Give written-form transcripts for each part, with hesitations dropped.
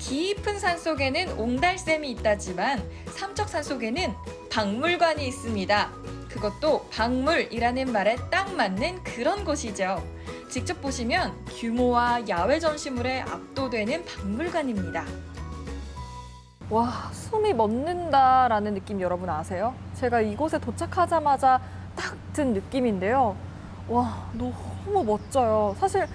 깊은 산속에는 옹달샘이 있다지만 삼척 산속에는 박물관이 있습니다. 그것도 박물이라는 말에 딱 맞는 그런 곳이죠. 직접 보시면 규모와 야외 전시물에 압도되는 박물관입니다. 와, 숨이 멎는다라는 느낌 여러분 아세요? 제가 이곳에 도착하자마자 딱 든 느낌인데요. 와, 너무 멋져요. 사실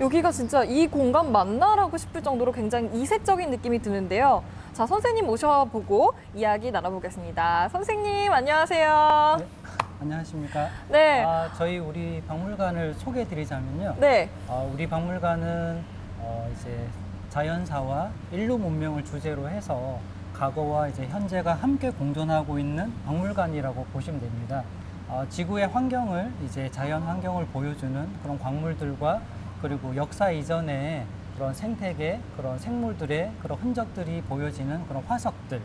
여기가 진짜 이 공간 맞나라고 싶을 정도로 굉장히 이색적인 느낌이 드는데요. 자, 선생님 모셔보고 이야기 나눠보겠습니다. 선생님, 안녕하세요. 네, 안녕하십니까? 네. 저희 우리 박물관을 소개해드리자면요. 네. 우리 박물관은 이제 자연사와 인류 문명을 주제로 해서 과거와 이제 현재가 함께 공존하고 있는 박물관이라고 보시면 됩니다. 지구의 환경을 이제 자연 환경을 보여주는 그런 광물들과 그리고 역사 이전의 그런 생태계, 그런 생물들의 그런 흔적들이 보여지는 그런 화석들,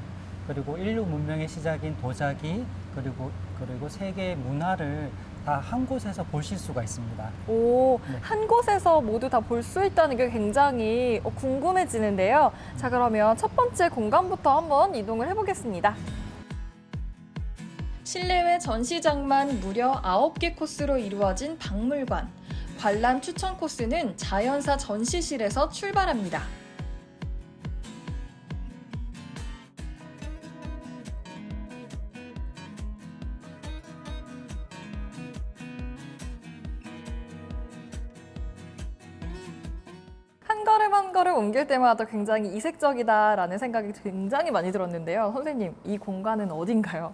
그리고 인류 문명의 시작인 도자기, 그리고 세계의 문화를 다 한 곳에서 보실 수가 있습니다. 오, 네. 한 곳에서 모두 다 볼 수 있다는 게 굉장히 궁금해지는데요. 자, 그러면 첫 번째 공간부터 한번 이동을 해보겠습니다. 실내외 전시장만 무려 9개 코스로 이루어진 박물관. 관람 추천 코스는 자연사 전시실에서 출발합니다. 한 걸음 한 걸음 옮길 때마다 굉장히 이색적이다라는 생각이 굉장히 많이 들었는데요. 선생님, 이 공간은 어딘가요?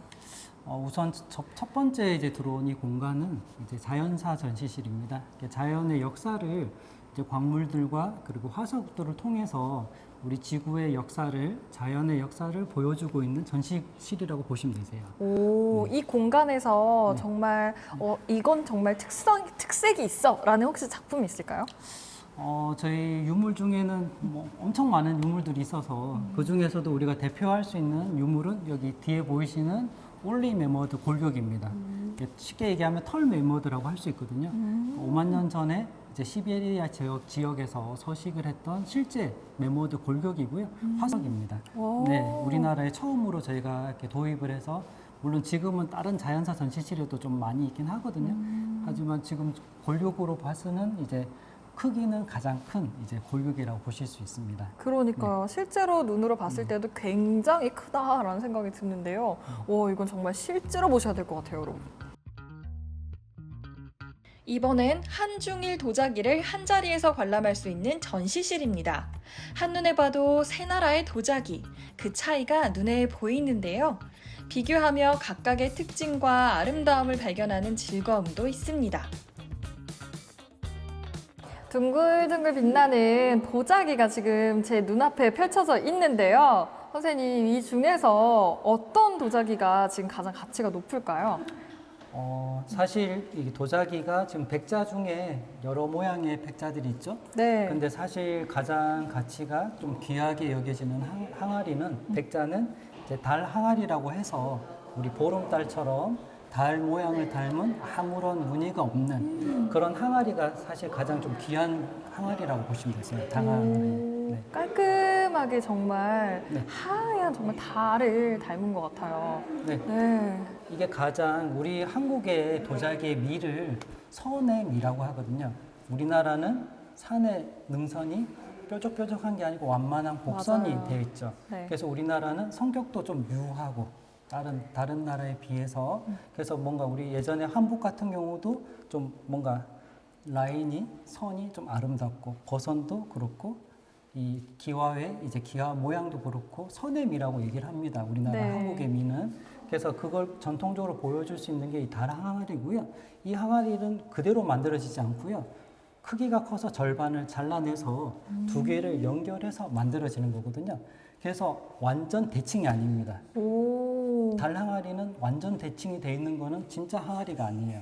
우선 첫 번째 이제 들어온 이 공간은 이제 자연사 전시실입니다. 자연의 역사를 이제 광물들과 그리고 화석들을 통해서 우리 지구의 역사를, 자연의 역사를 보여주고 있는 전시실이라고 보시면 되세요. 오, 네. 이 공간에서 네. 정말 이건 정말 특색이 있어라는 혹시 작품이 있을까요? 저희 유물 중에는 뭐 엄청 많은 유물들이 있어서 그 중에서도 우리가 대표할 수 있는 유물은 여기 뒤에 보이시는 올리 매머드 골격입니다. 쉽게 얘기하면 털 매머드라고 할 수 있거든요. 5만 년 전에 이제 시베리아 지역에서 서식을 했던 실제 매머드 골격이고요. 화석입니다. 네, 우리나라에 처음으로 저희가 이렇게 도입을 해서 물론 지금은 다른 자연사 전시실에도 좀 많이 있긴 하거든요. 하지만 지금 골격으로 봐서는 이제 크기는 가장 큰 이제 골격이라고 보실 수 있습니다. 그러니까요. 네. 실제로 눈으로 봤을 때도 굉장히 크다라는 생각이 드는데요. 와, 이건 정말 실제로 보셔야 될 것 같아요, 여러분. 이번엔 한중일 도자기를 한자리에서 관람할 수 있는 전시실입니다. 한눈에 봐도 세 나라의 도자기, 그 차이가 눈에 보이는데요. 비교하며 각각의 특징과 아름다움을 발견하는 즐거움도 있습니다. 둥글둥글 빛나는 도자기가 지금 제 눈앞에 펼쳐져 있는데요. 선생님, 이 중에서 어떤 도자기가 지금 가장 가치가 높을까요? 사실 이 도자기가 지금 백자 중에 여러 모양의 백자들이 있죠. 네. 근데 사실 가장 가치가 좀 귀하게 여겨지는 항아리는 백자는 이제 달 항아리라고 해서 우리 보름달처럼 달 모양을 닮은 아무런 무늬가 없는 그런 항아리가 사실 가장 좀 귀한 항아리라고 보시면 되세요. 당항아리. 네. 깔끔하게 정말 네. 하얀 정말 달을 닮은 것 같아요. 네. 네. 이게 가장 우리 한국의 도자기의 미를 선의 미라고 하거든요. 우리나라는 산의 능선이 뾰족뾰족한 게 아니고 완만한 곡선이 맞아요. 되어 있죠. 네. 그래서 우리나라는 성격도 좀 유하고 다른 나라에 비해서 그래서 뭔가 우리 예전에 한복 같은 경우도 좀 뭔가 라인이 선이 좀 아름답고 거선도 그렇고 이 기와의 이제 기와 모양도 그렇고 선의 미라고 얘기를 합니다. 우리나라 네. 한국의 미는. 그래서 그걸 전통적으로 보여줄 수 있는 게 이 달 항아리고요. 이 항아리는 그대로 만들어지지 않고요. 크기가 커서 절반을 잘라내서 두 개를 연결해서 만들어지는 거거든요. 그래서 완전 대칭이 아닙니다. 오. 달 항아리는 완전 대칭이 돼 있는 거는 진짜 항아리가 아니에요.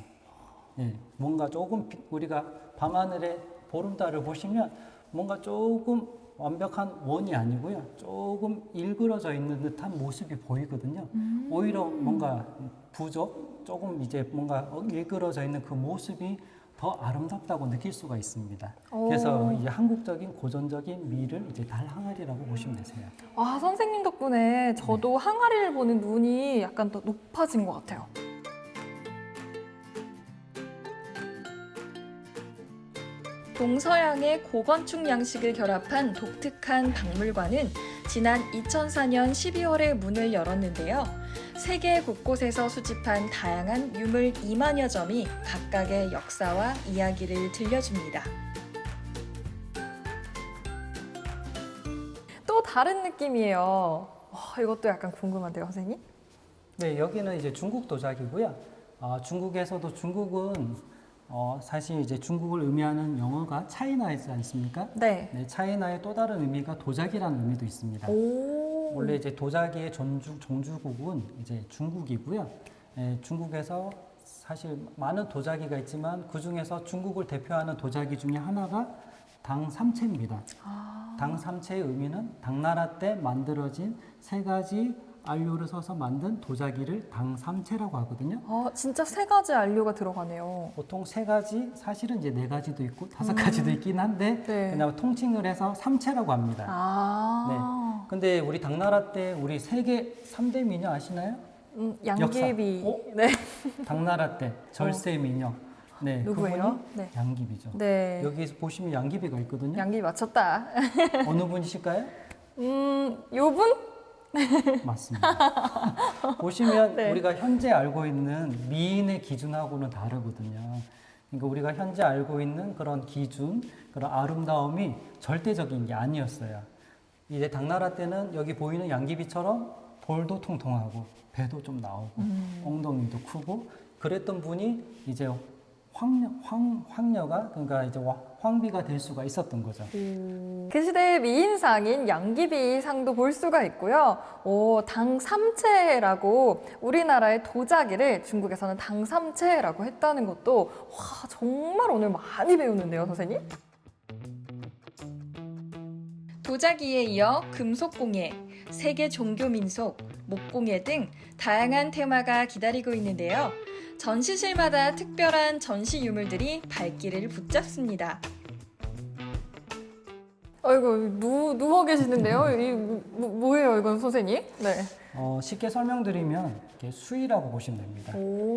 예, 뭔가 조금 우리가 밤하늘에 보름달을 보시면 뭔가 조금 완벽한 원이 아니고요. 조금 일그러져 있는 듯한 모습이 보이거든요. 오히려 뭔가 부족, 조금 이제 뭔가 일그러져 있는 그 모습이 더 아름답다고 느낄 수가 있습니다. 오. 그래서 이제 한국적인 고전적인 미를 이제 달 항아리라고 보시면 되세요. 아, 선생님 덕분에 저도 항아리를 보는 눈이 약간 더 높아진 것 같아요. 동서양의 고건축 양식을 결합한 독특한 박물관은 지난 2004년 12월에 문을 열었는데요. 세계 곳곳에서 수집한 다양한 유물 2만여 점이 각각의 역사와 이야기를 들려줍니다. 또 다른 느낌이에요. 이것도 약간 궁금한데요, 선생님? 네, 여기는 이제 중국 도자기고요. 중국에서도 중국은 사실 이제 중국을 의미하는 영어가 차이나이지 않습니까? 네. 네, 차이나의 또 다른 의미가 도자기라는 의미도 있습니다. 오. 원래 이제 도자기의 종주국은 이제 중국이고요. 중국에서 사실 많은 도자기가 있지만 그 중에서 중국을 대표하는 도자기 중에 하나가 당삼채입니다. 당삼채의 의미는 당나라 때 만들어진 3가지 안료를 써서 만든 도자기를 당삼채라고 하거든요. 진짜 3가지 안료가 들어가네요. 보통 3가지, 사실은 이제 4가지도 있고 5가지도 있긴 한데 네. 그냥 통칭을 해서 삼채라고 합니다. 네. 근데 우리 당나라 때 우리 세계 3대 미녀 아시나요? 양귀비. 역사. 네. 당나라 때 절세 미녀. 네, 누구예요? 그분이 네. 양귀비죠. 네. 여기서 보시면 양귀비가 있거든요. 양귀비 맞췄다. 어느 분이실까요? 요분? 맞습니다. 보시면 네. 우리가 현재 알고 있는 미인의 기준하고는 다르거든요. 그러니까 우리가 현재 알고 있는 그런 기준, 그런 아름다움이 절대적인 게 아니었어요. 이제 당나라 때는 여기 보이는 양귀비처럼 볼도 통통하고 배도 좀 나오고 엉덩이도 크고 그랬던 분이 이제 황녀가 그러니까 이제 황비가 될 수가 있었던 거죠. 그 시대의 미인상인 양귀비 상도 볼 수가 있고요. 당삼채라고 우리나라의 도자기를 중국에서는 당삼채라고 했다는 것도 정말 오늘 많이 배우는데요, 선생님? 도자기에 이어 금속공예, 세계 종교 민속, 목공예 등 다양한 테마가 기다리고 있는데요. 전시실마다 특별한 전시 유물들이 발길을 붙잡습니다. 아이고, 누워 계시는데요? 뭐예요, 이건 선생님? 네. 쉽게 설명드리면 이렇게 수의라고 보시면 됩니다.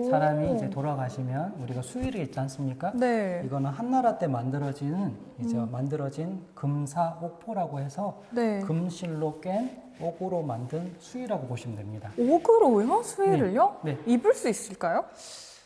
사람이 이제 돌아가시면 우리가 수의를 있지 않습니까? 네. 이거는 한나라 때 만들어진 금사옥포라고 해서 네. 금실로 깬 옥으로 만든 수의라고 보시면 됩니다. 옥으로요? 수의를요? 네. 입을 수 있을까요?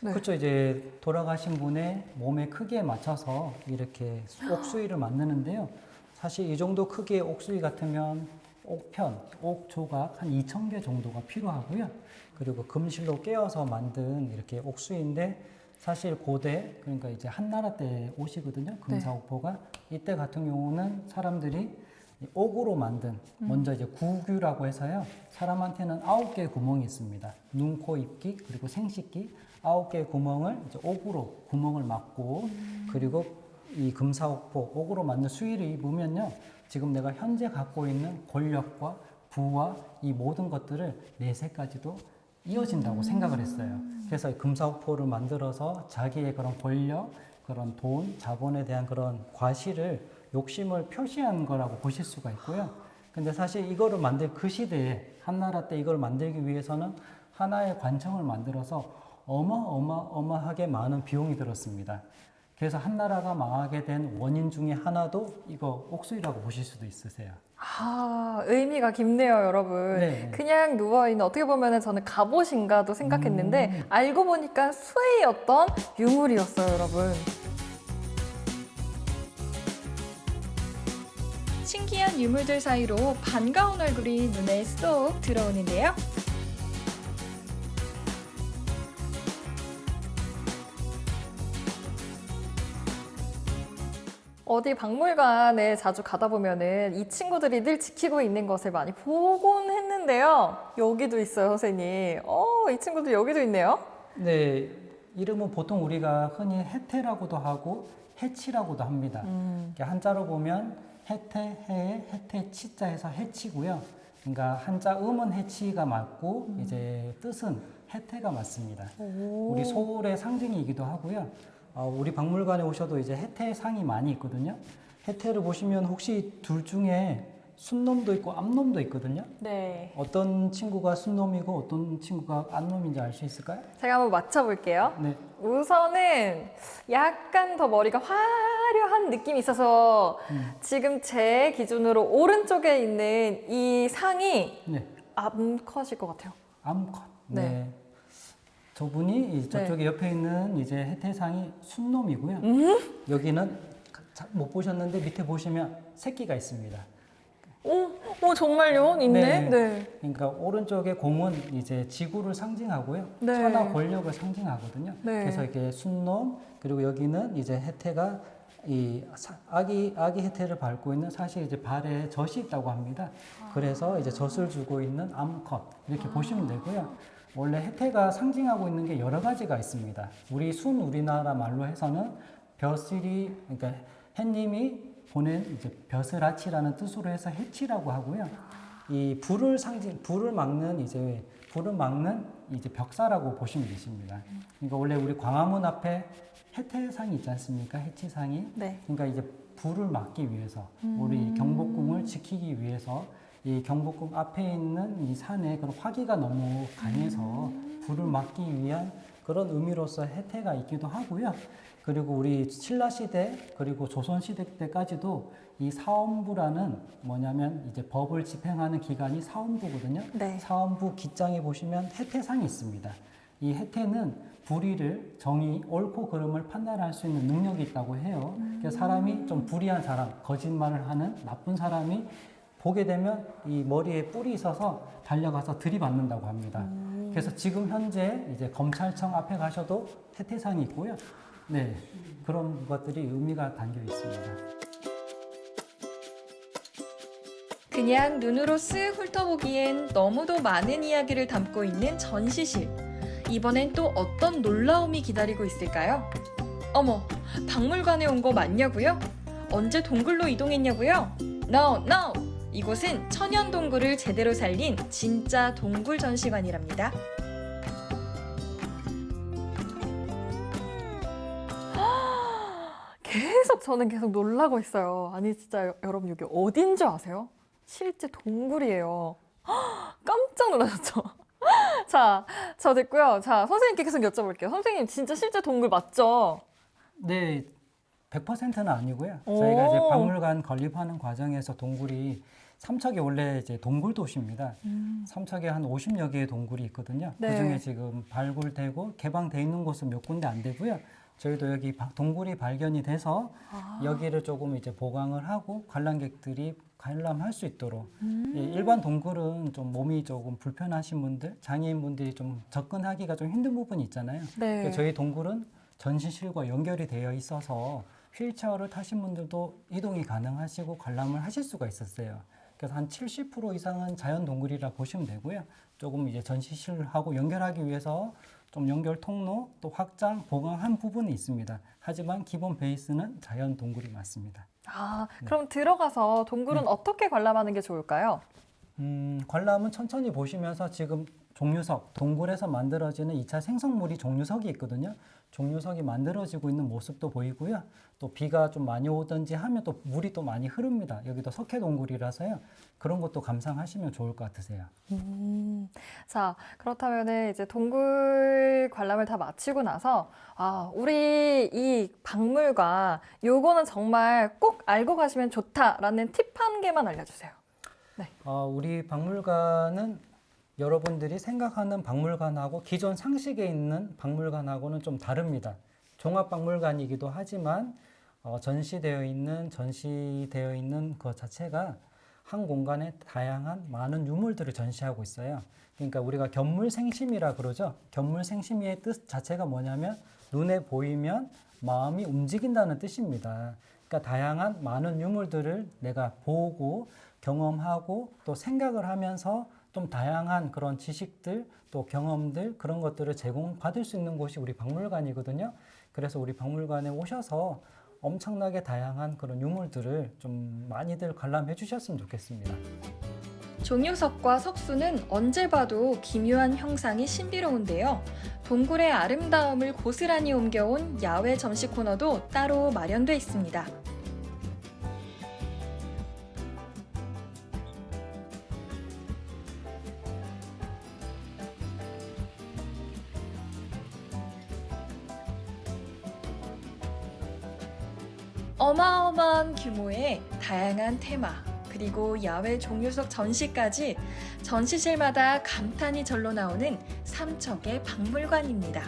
네. 그렇죠. 이제 돌아가신 분의 몸의 크기에 맞춰서 이렇게 옥수의를 만드는데요. 사실 이 정도 크기의 옥수의 같으면 옥편, 옥조각 한 2,000개 정도가 필요하고요. 그리고 금실로 깨어서 만든 이렇게 옥수인데 사실 고대 그러니까 이제 한나라 때 옷이거든요. 금사옥포가 이때 같은 경우는 사람들이 옥으로 만든 먼저 이제 구규라고 해서요. 사람한테는 9개의 구멍이 있습니다. 눈, 코, 입기 그리고 생식기 9개의 구멍을 이제 옥으로 구멍을 막고 그리고 이 금사옥포 옥으로 만든 수의를 입으면요. 지금 내가 현재 갖고 있는 권력과 부와 이 모든 것들을 내세까지도 이어진다고 생각을 했어요. 그래서 금사옥포를 만들어서 자기의 그런 권력, 그런 돈, 자본에 대한 그런 과시를 욕심을 표시한 거라고 보실 수가 있고요. 근데 사실 이거를 만들 그 시대에 한나라 때 이걸 만들기 위해서는 하나의 관청을 만들어서 어마어마하게 많은 비용이 들었습니다. 그래서 한나라가 망하게 된 원인 중에 하나도 이거 옥수이라고 보실 수도 있으세요. 의미가 깊네요, 여러분. 네. 그냥 누워있는, 어떻게 보면 저는 갑옷인가도 생각했는데, 알고 보니까 수의였던 유물이었어요, 여러분. 신기한 유물들 사이로 반가운 얼굴이 눈에 쏙 들어오는데요. 어디 박물관에 자주 가다 보면은 이 친구들이 늘 지키고 있는 것을 많이 보곤 했는데요. 여기도 있어요, 선생님. 이 친구들 여기도 있네요. 네, 이름은 보통 우리가 흔히 해태라고도 하고 해치라고도 합니다. 한자로 보면 해태, 해에 해태 치자에서 해치고요. 그러니까 한자 음은 해치가 맞고 이제 뜻은 해태가 맞습니다. 우리 소울의 상징이기도 하고요. 우리 박물관에 오셔도 이제 해태상이 많이 있거든요. 해태를 보시면 혹시 둘 중에 순놈도 있고 암놈도 있거든요. 네. 어떤 친구가 순놈이고 어떤 친구가 암놈인지 알 수 있을까요? 제가 한번 맞춰볼게요. 네. 우선은 약간 더 머리가 화려한 느낌이 있어서 지금 제 기준으로 오른쪽에 있는 이 상이 네. 암컷일 것 같아요. 암컷. 네. 네. 저분이 저쪽에 옆에 있는 이제 해태상이 순놈이고요. 여기는 못 보셨는데 밑에 보시면 새끼가 있습니다. 오, 정말요? 있네? 네. 그러니까 오른쪽에 공은 이제 지구를 상징하고요. 네. 천하 권력을 상징하거든요. 네. 그래서 이게 순놈, 그리고 여기는 이제 해태가 이 아기 해태를 밟고 있는 사실 이제 발에 젖이 있다고 합니다. 그래서 이제 젖을 주고 있는 암컷 이렇게 보시면 되고요. 원래 해태가 상징하고 있는 게 여러 가지가 있습니다. 우리나라 말로 해서는 벼슬이, 그러니까 햇님이 보낸 이제 벼슬아치라는 뜻으로 해서 해치라고 하고요. 이 불을 막는 이제 벽사라고 보시면 되십니다. 그러니까 원래 우리 광화문 앞에 해태상이 있지 않습니까? 해치상이. 네. 그러니까 이제 불을 막기 위해서 우리 경복궁을 지키기 위해서 이 경복궁 앞에 있는 이 산에 그런 화기가 너무 강해서 불을 막기 위한 그런 의미로서 해태가 있기도 하고요. 그리고 우리 신라시대 그리고 조선시대 때까지도 이 사헌부라는 뭐냐면 이제 법을 집행하는 기관이 사헌부거든요. 네. 사헌부 깃장에 보시면 해태상이 있습니다. 이 해태는 불의를 정의, 옳고 그름을 판단할 수 있는 능력이 있다고 해요. 그래서 사람이 좀 불의한 사람, 거짓말을 하는 나쁜 사람이 보게 되면 이 머리에 뿔이 있어서 달려가서 들이받는다고 합니다. 그래서 지금 현재 이제 검찰청 앞에 가셔도 해태상이 있고요. 네, 그런 것들이 의미가 담겨 있습니다. 그냥 눈으로 쓱 훑어보기엔 너무도 많은 이야기를 담고 있는 전시실. 이번엔 또 어떤 놀라움이 기다리고 있을까요? 어머, 박물관에 온 거 맞냐고요? 언제 동굴로 이동했냐고요? No, no! 이곳은 천연 동굴을 제대로 살린 진짜 동굴 전시관이랍니다. 저는 계속 놀라고 있어요. 아니, 진짜 여러분 여기 어딘 줄 아세요? 실제 동굴이에요. 깜짝 놀라셨죠? 자, 저 됐고요. 자, 선생님께 계속 여쭤볼게요. 선생님, 진짜 실제 동굴 맞죠? 네, 100%는 아니고요. 오. 저희가 이제 박물관 건립하는 과정에서 동굴이 삼척이 원래 이제 동굴 도시입니다. 삼척에 한 50여 개의 동굴이 있거든요. 네. 그중에 지금 발굴되고 개방돼 있는 곳은 몇 군데 안 되고요. 저희도 여기 동굴이 발견이 돼서 여기를 조금 이제 보강을 하고 관람객들이 관람할 수 있도록 예, 일반 동굴은 좀 몸이 조금 불편하신 분들, 장애인분들이 좀 접근하기가 좀 힘든 부분이 있잖아요. 네. 그러니까 저희 동굴은 전시실과 연결이 되어 있어서 휠체어를 타신 분들도 이동이 가능하시고 관람을 하실 수가 있었어요. 그래서 한 70% 이상은 자연 동굴이라 보시면 되고요. 조금 이제 전시실하고 연결하기 위해서 좀 연결 통로 또 확장, 보강한 부분이 있습니다. 하지만 기본 베이스는 자연 동굴이 맞습니다. 아, 그럼 들어가서 동굴은 어떻게 관람하는 게 좋을까요? 관람은 천천히 보시면서 지금 종류석, 동굴에서 만들어지는 2차 생성물이 종류석이 있거든요. 종류석이 만들어지고 있는 모습도 보이고요. 또 비가 좀 많이 오든지 하면 또 물이 또 많이 흐릅니다. 여기도 석회 동굴이라서요. 그런 것도 감상하시면 좋을 것 같으세요. 자, 그렇다면은 이제 동굴 관람을 다 마치고 나서 우리 이 박물관 요거는 정말 꼭 알고 가시면 좋다라는 팁 한 개만 알려주세요. 네. 우리 박물관은 여러분들이 생각하는 박물관하고 기존 상식에 있는 박물관하고는 좀 다릅니다. 종합박물관이기도 하지만 전시되어 있는 것 자체가 한 공간에 다양한 많은 유물들을 전시하고 있어요. 그러니까 우리가 견물생심이라 그러죠. 견물생심의 뜻 자체가 뭐냐면 눈에 보이면 마음이 움직인다는 뜻입니다. 그러니까 다양한 많은 유물들을 내가 보고 경험하고 또 생각을 하면서 좀 다양한 그런 지식들 또 경험들 그런 것들을 제공받을 수 있는 곳이 우리 박물관이거든요. 그래서 우리 박물관에 오셔서 엄청나게 다양한 그런 유물들을 좀 많이들 관람해 주셨으면 좋겠습니다. 종유석과 석수는 언제 봐도 기묘한 형상이 신비로운데요. 동굴의 아름다움을 고스란히 옮겨온 야외 전시 코너도 따로 마련돼 있습니다. 어마어마한 규모의 다양한 테마, 그리고 야외 종유석 전시까지 전시실마다 감탄이 절로 나오는 삼척의 박물관입니다.